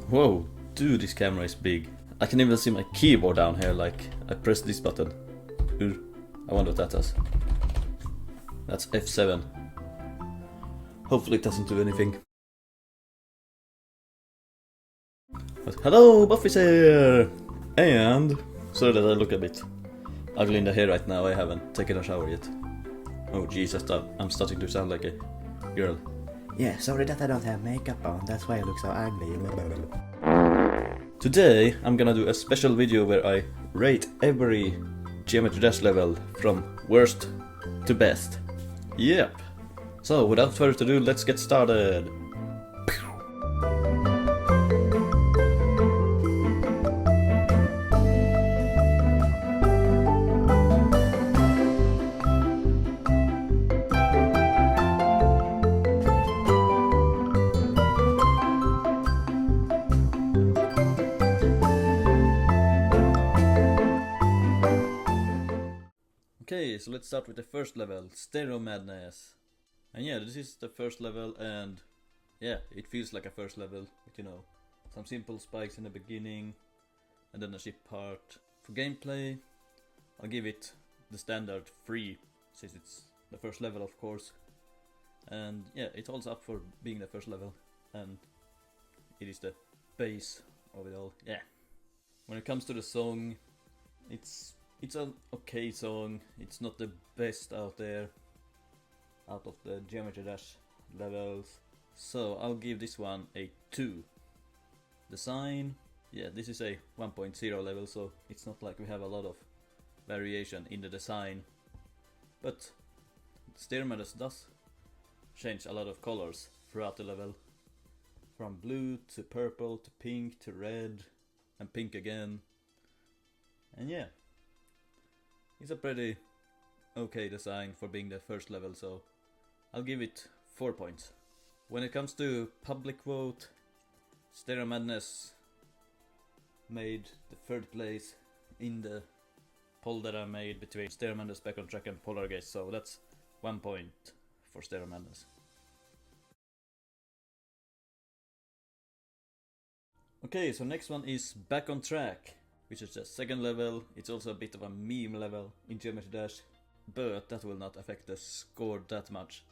Whoa, dude, this camera is big. I can even see my keyboard down here, like I pressed this button. Ooh, I wonder what that does. That's F7. Hopefully it doesn't do anything. But hello, Boffis here! And sorry that I look a bit ugly in the hair right now, I haven't taken a shower yet. Oh Jesus, I'm starting to sound like a girl. Yeah, sorry that I don't have makeup on, that's why I look so ugly. Today I'm gonna do a special video where I rate every Geometry Dash level from worst to best. Yep. So without further ado, let's get started. Okay, so let's start with the first level, Stereo Madness. And yeah, this is the first level, and yeah, it feels like a first level, with, you know, some simple spikes in the beginning, and then a ship part. For gameplay, I'll give it the standard 3, since it's the first level, of course. And yeah, it holds up for being the first level, and it is the base of it all. Yeah. When it comes to the song, it's an okay song. It's not the best out there, out of the Geometry Dash levels. So I'll give this one a 2. Design, yeah, this is a 1.0 level, so it's not like we have a lot of variation in the design. But Stereo Madness does change a lot of colors throughout the level. From blue to purple to pink to red and pink again. And yeah, it's a pretty okay design for being the first level, so I'll give it 4 points. When it comes to public vote, Stereo Madness made the 3rd place in the poll that I made between Stereo Madness, Back on Track and Polargaze, so that's 1 point for Stereo Madness. Okay, so next one is Back on Track, which is the 2nd level. It's also a bit of a meme level in Geometry Dash, but that will not affect the score that much.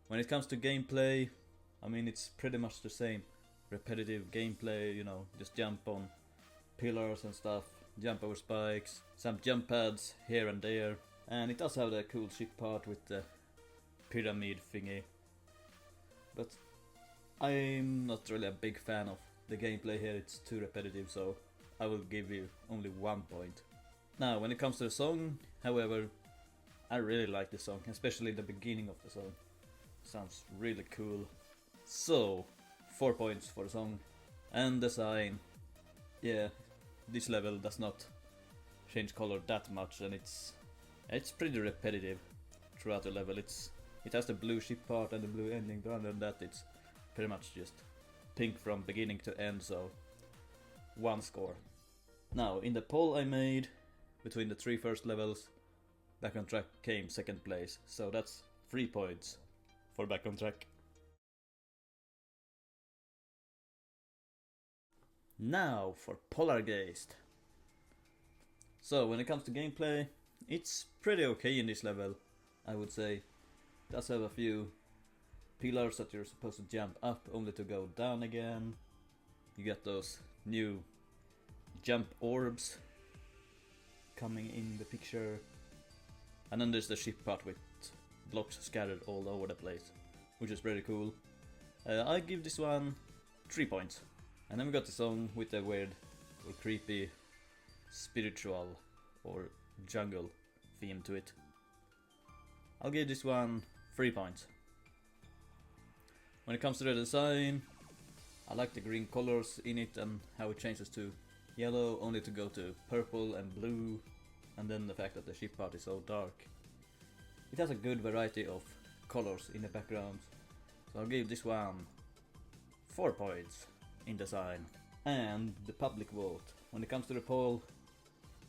When it comes to gameplay, I mean, it's pretty much the same. Repetitive gameplay, you know, just jump on pillars and stuff, jump over spikes, some jump pads here and there, and it does have the cool ship part with the pyramid thingy. But I'm not really a big fan of the gameplay here, it's too repetitive, so I will give you only 1 point. Now, when it comes to the song, however, I really like the song, especially the beginning of the song. Sounds really cool. So, 4 points for the song. And design, yeah, this level does not change color that much, and it's pretty repetitive throughout the level. It has the blue ship part and the blue ending, but other than that it's pretty much just pink from beginning to end, so 1 score. Now, in the poll I made between the 3 first levels, Back on Track came 2nd place, so that's 3 points for Back on Track. Now for Polargaze. So when it comes to gameplay, it's pretty okay in this level, I would say. It does have a few pillars that you're supposed to jump up only to go down again. You get those new jump orbs coming in the picture. And then there's the ship part with blocks scattered all over the place, which is pretty cool. I give this one 3 points. And then we got the song with the weird or creepy spiritual or jungle theme to it. I'll give this one 3 points. When it comes to the design, I like the green colors in it and how it changes to yellow only to go to purple and blue, and then the fact that the ship part is so dark. It has a good variety of colors in the background, so I'll give this one 4 points in design. And the public vote. When it comes to the poll,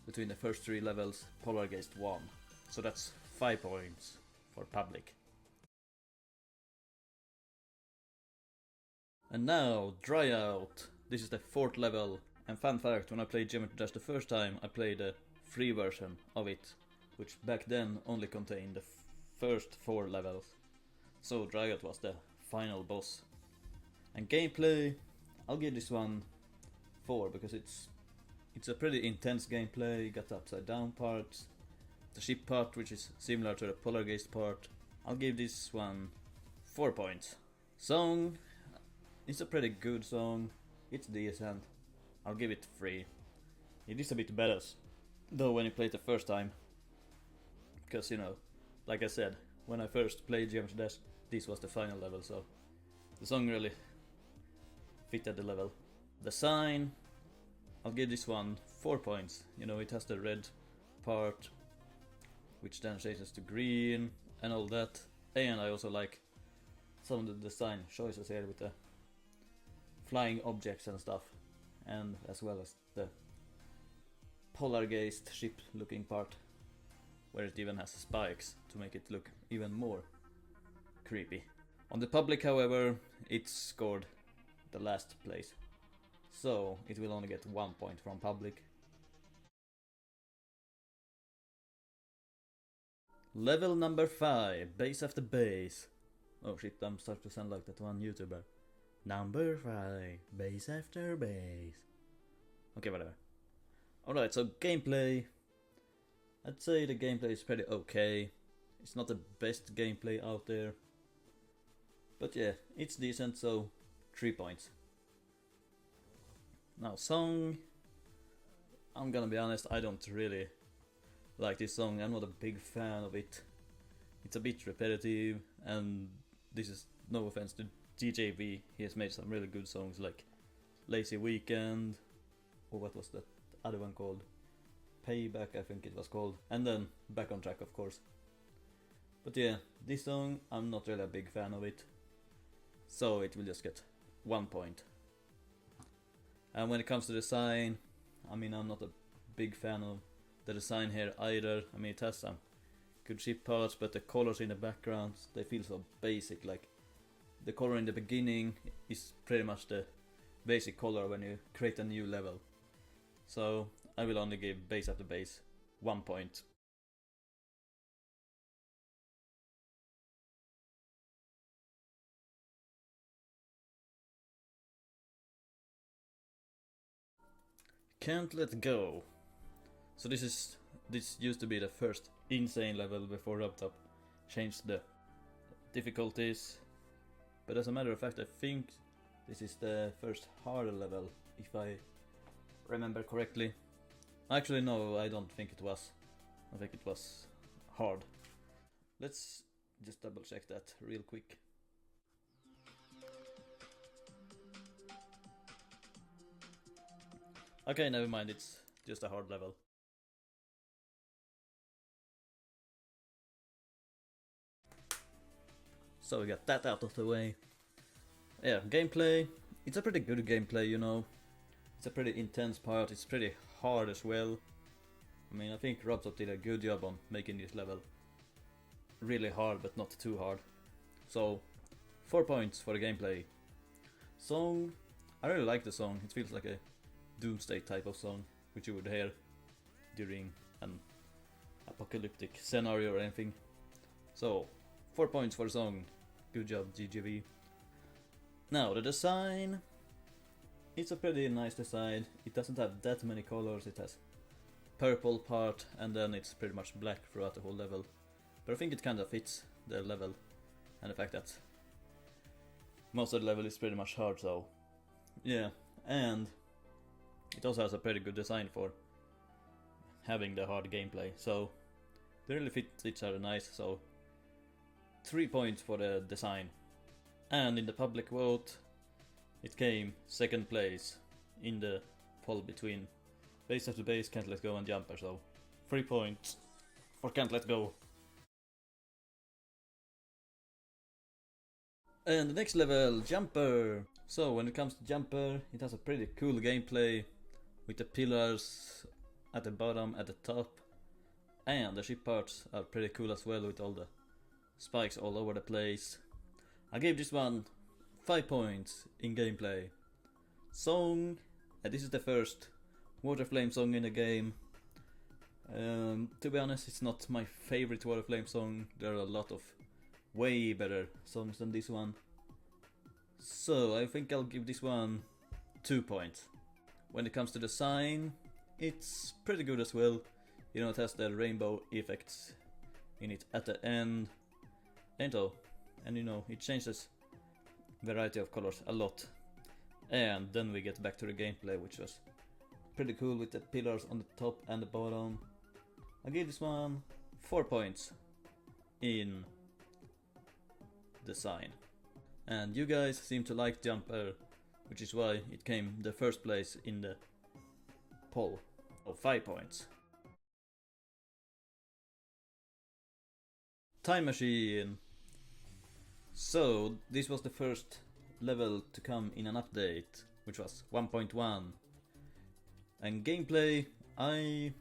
between the first 3 levels, Polargaze won, so that's 5 points for public. And now, Dry Out, this is the 4th level, and fun fact, when I played Geometry Dash the first time, I played the free version of it, which back then only contained the first 4 levels. So Dryot was the final boss. And gameplay, I'll give this one 4 because it's a pretty intense gameplay. You got the upside down part, the ship part which is similar to the Polargeist part. I'll give this one 4 points. Song, it's a pretty good song, it's decent. I'll give it 3. It is a bit better though when you play it the first time. Because, you know, like I said, when I first played Geometry Dash, this was the final level, so the song really fitted the level. The sign, I'll give this one 4 points. You know, it has the red part, which then changes to green and all that. And I also like some of the design choices here with the flying objects and stuff. And as well as the Polargeist ship looking part, where it even has spikes to make it look even more creepy. On the public, however, it scored the last place, so it will only get 1 point from public. Level number 5, base after base. Oh shit, I'm starting to sound like that one YouTuber. Number 5, base after base. Okay, whatever. Alright, so gameplay. I'd say the gameplay is pretty okay. It's not the best gameplay out there, but yeah, it's decent, so 3 points. Now song, I'm gonna be honest, I don't really like this song. I'm not a big fan of it. It's a bit repetitive, and this is no offense to DJV, he has made some really good songs like Lazy Weekend, or what was that other one called? Payback, I think it was called, and then Back on Track, of course. But yeah, this song, I'm not really a big fan of it, so it will just get 1 point. And when it comes to design, I mean, I'm not a big fan of the design here either. I mean, it has some good ship parts, but the colors in the backgrounds, they feel so basic. Like, the color in the beginning is pretty much the basic color when you create a new level. So I will only give base after base 1 point. Can't Let Go. So this used to be the first insane level before RubTop changed the difficulties. But as a matter of fact, I think this is the first harder level, if I remember correctly. Actually, no, I don't think it was. I think it was hard. Let's just double check that real quick. Okay, never mind, it's just a hard level. So we got that out of the way. Yeah, gameplay. It's a pretty good gameplay, you know. It's a pretty intense part, it's pretty hard as well. I mean, I think RubTop did a good job on making this level really hard, but not too hard. So, 4 points for the gameplay. Song, I really like the song. It feels like a doomsday type of song, which you would hear during an apocalyptic scenario or anything. So, 4 points for the song. Good job, GGV. Now, the design. It's a pretty nice design. It doesn't have that many colors. It has purple part, and then it's pretty much black throughout the whole level. But I think it kind of fits the level, and the fact that most of the level is pretty much hard, so yeah. And it also has a pretty good design for having the hard gameplay, so they really fit each other nice, so 3 points for the design. And in the public vote, it came second place in the poll between base after base, Can't Let Go and Jumper, so 3 points for Can't Let Go. And the next level, Jumper. So when it comes to Jumper, it has a pretty cool gameplay with the pillars at the bottom, at the top, and the ship parts are pretty cool as well with all the spikes all over the place. I gave this one 5 points in gameplay. Song, this is the first Water Flame song in the game. To be honest, it's not my favorite Water Flame song. There are a lot of way better songs than this one. So I think I'll give this one 2 points. When it comes to the design, it's pretty good as well. You know, it has the rainbow effects in it at the end. And you know, it changes variety of colors a lot. And then we get back to the gameplay, which was pretty cool with the pillars on the top and the bottom. I give this one 4 points in design. And you guys seem to like Jumper, which is why it came the first place in the poll of 5 points. Time Machine. So this was the first level to come in an update, which was 1.1. And gameplay, I'm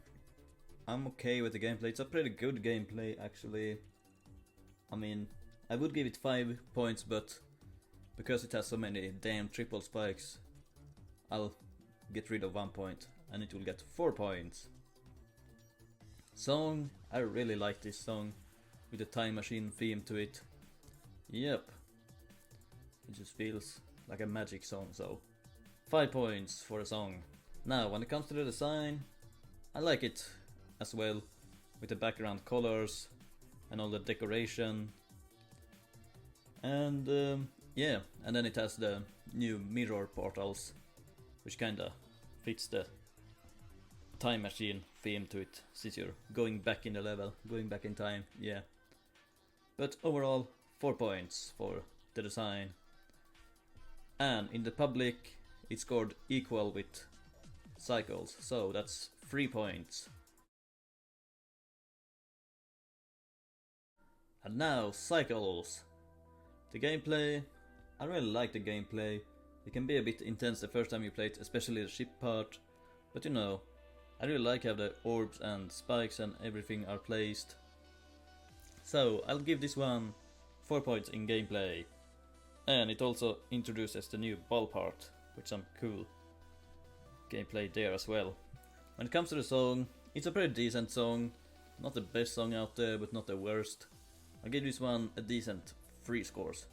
okay with the gameplay. It's a pretty good gameplay actually. I mean, I would give it 5 points, but because it has so many damn triple spikes, I'll get rid of 1 point and it will get 4 points. Song, I really like this song with the Time Machine theme to it. Yep, it just feels like a magic song, so 5 points for a song. Now, when it comes to the design, I like it as well, with the background colors and all the decoration. And yeah, and then it has the new mirror portals, which kinda fits the Time Machine theme to it, since you're going back in the level, going back in time, yeah. But overall, 4 points for the design. And in the public, it scored equal with Cycles, so that's 3 points. And now, Cycles. The gameplay, I really like the gameplay. It can be a bit intense the first time you play it, especially the ship part. But you know, I really like how the orbs and spikes and everything are placed. So, I'll give this one 4 points in gameplay. And it also introduces the new ball part, with some cool gameplay there as well. When it comes to the song, it's a pretty decent song. Not the best song out there, but not the worst. I'll give this one a decent 3 scores.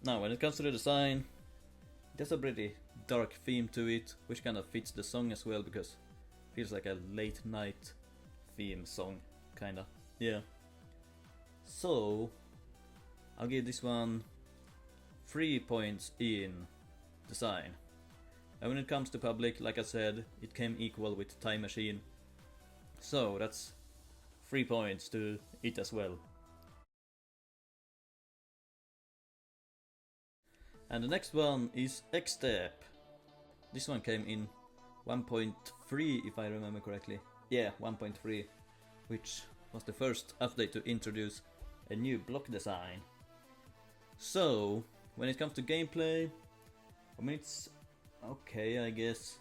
Now, when it comes to the design, it has a pretty dark theme to it, which kind of fits the song as well, because it feels like a late night theme song, kinda. Yeah. So, I'll give this one 3 points in design. And when it comes to public, like I said, it came equal with Time Machine. So that's 3 points to it as well. And the next one is Xstep. This one came in 1.3 if I remember correctly. Yeah, 1.3, which was the first update to introduce a new block design. So, when it comes to gameplay, I mean, it's okay, I guess.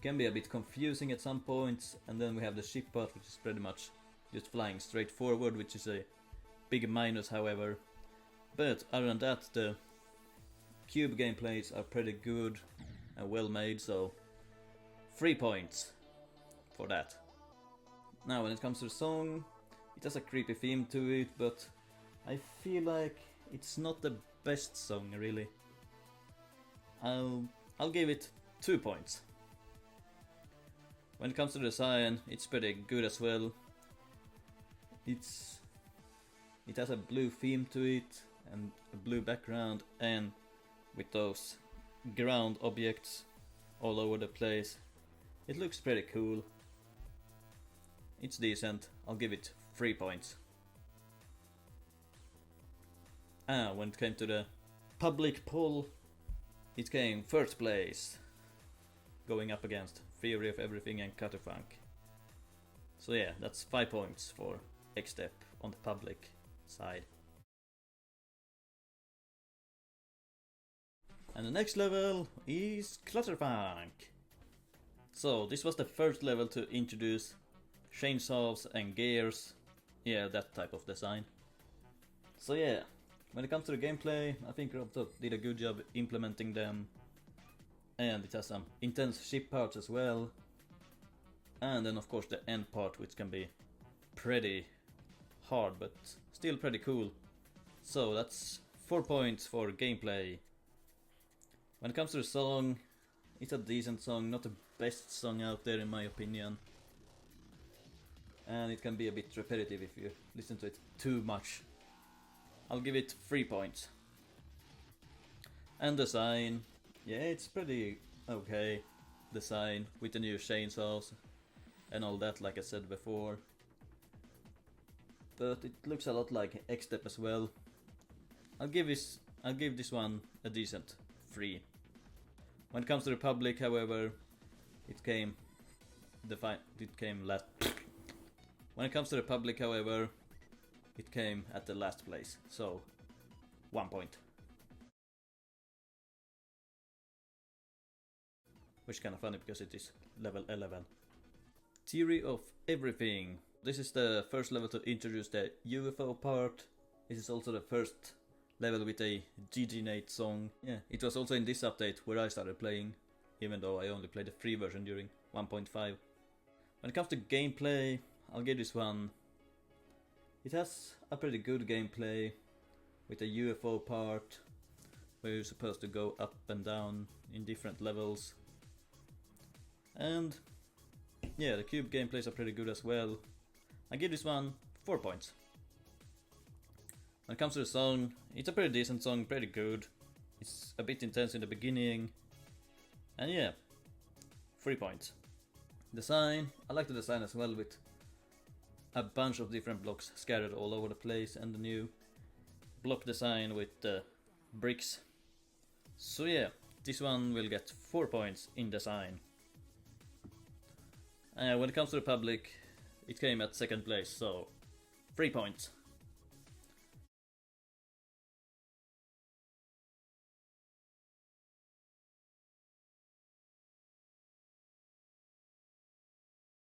Can be a bit confusing at some points, and then we have the ship part, which is pretty much just flying straight forward, which is a big minus, however. But other than that, the cube gameplays are pretty good and well made, so 3 points for that. Now, when it comes to the song, it has a creepy theme to it, but I feel like it's not the best song, really. I'll give it 2 points. When it comes to the design, it's pretty good as well. It has a blue theme to it and a blue background, and with those ground objects all over the place, it looks pretty cool. It's decent. I'll give it 3 points. When it came to the public poll, it came first place, going up against Theory of Everything and Clutterfuck. So yeah, that's 5 points for Xstep on the public side. And the next level is Clutterfuck. So this was the first level to introduce chainsaws and gears. Yeah, that type of design. So yeah, when it comes to the gameplay, I think Robtop did a good job implementing them. and it has some intense ship parts as well. And then of course the end part, which can be pretty hard but still pretty cool. So that's 4 points for gameplay. When it comes to the song, it's a decent song, not the best song out there in my opinion. And it can be a bit repetitive if you listen to it too much. I'll give it 3 points. And design, yeah, it's pretty okay design with the new chainsaws and all that, like I said before. But it looks a lot like Xstep as well. I'll give this one a decent 3. When it comes to the public, however, it came last. When it comes to the public, however, it came at the last place, so 1 point. Which is kind of funny because it is level 11. Theory of everything. This is the first level to introduce the UFO part. This is also the first level with a GG-Nate song. Yeah, it was also in this update where I started playing, even though I only played the free version during 1.5. When it comes to gameplay, I'll give this one. It has a pretty good gameplay with a UFO part where you're supposed to go up and down in different levels. And yeah, the cube gameplays are pretty good as well. I give this one 4 points. When it comes to the song, it's a pretty decent song, pretty good. It's a bit intense in the beginning. And yeah, 3 points. Design, I like the design as well, with a bunch of different blocks scattered all over the place, and the new block design with bricks. So yeah, this one will get 4 points in design. When it comes to the public, it came at second place, so 3 points.